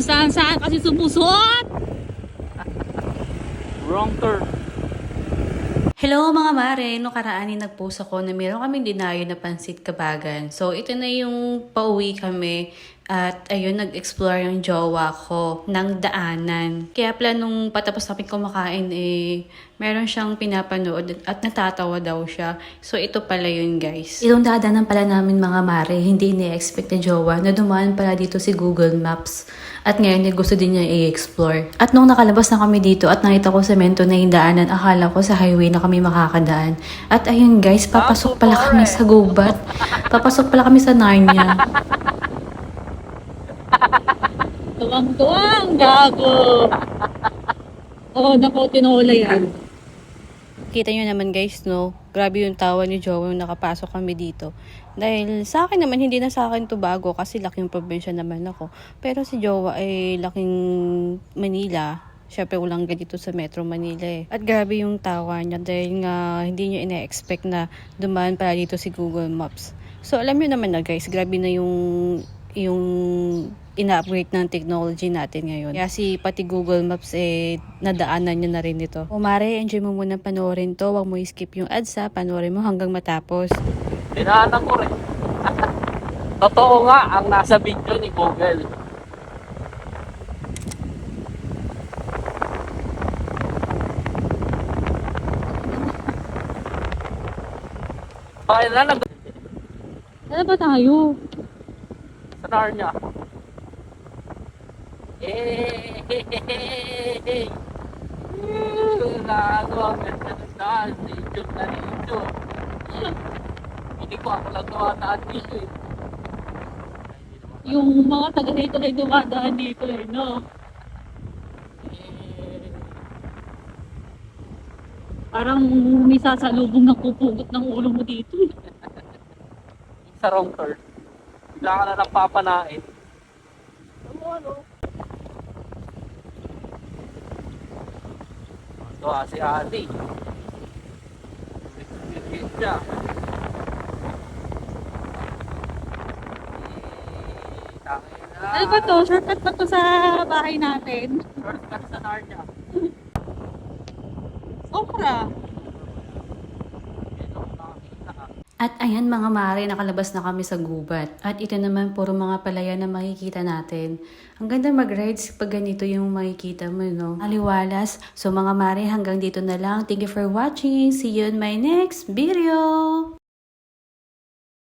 saan kasi sumusot. Wrong turn. Hello mga mare, no karaanin nag-post ako na meron kaming dinayo na pansit kabagan. So ito na yung pauwi kami at ayun nag-explore yung jowa ko ng daanan. Kaya planong patapos namin kumakain meron siyang pinapanood at natatawa daw siya. So ito pala yun guys. Itong dadaanan pala namin mga mare, hindi ni-expect ni jowa na dumaan pala dito si Google Maps. At ngayon gusto din niya i-explore. At nung nakalabas na kami dito at nakita ko semento na yung daanan, akala ko sa highway na kami makakadaan. At ayun guys, papasok pala kami sa gubat. Papasok pala kami sa Narnia. Tuwang-tuwang, gago. Oo, naku, tinola yan. Kita nyo naman guys, no? Grabe yung tawa ni Jowa nung nakapasok kami dito. Dahil sa akin naman, hindi na sa akin to bago kasi laking probinsya naman ako. Pero si Jowa ay laking Manila. Syempre walang ganito sa Metro Manila eh. At grabe yung tawa niya dahil nga hindi niya ina-expect na dumaan pala dito si Google Maps. So alam niyo naman na guys, grabe na yung ina-upgrade ng technology natin ngayon. Kaya si pati Google Maps nadaanan niya na rin ito. O mare, enjoy mo muna panoorin to. Huwag mo i-skip yung ads ha. Panoorin mo hanggang matapos. Dinaanan ko rin. Totoo nga ang nasa video ni Google. Okay na, Ano ba tayo? sa Narnia. Lago ang ganda ng daan. Idiot na dito. Hindi ko ako lang tumataan dito eh. Yung mga taga dito ay dumadaan dito eh, no? Parang may sasalubong ng pupugot ng ulo mo dito. Sa wrong turn. Bigla ka na napapanain. Ano? Ito si Ate. Sigit siya. Ano ba to? Shortcut ba to sa bahay natin? Shortcut sa Narnia. Okra. At ayan mga mare, nakalabas na kami sa gubat. At ito naman puro mga palaya na makikita natin. Ang ganda mag-rides pag ganito yung makikita mo, no? Aliwalas. So mga mare, hanggang dito na lang. Thank you for watching. See you in my next video!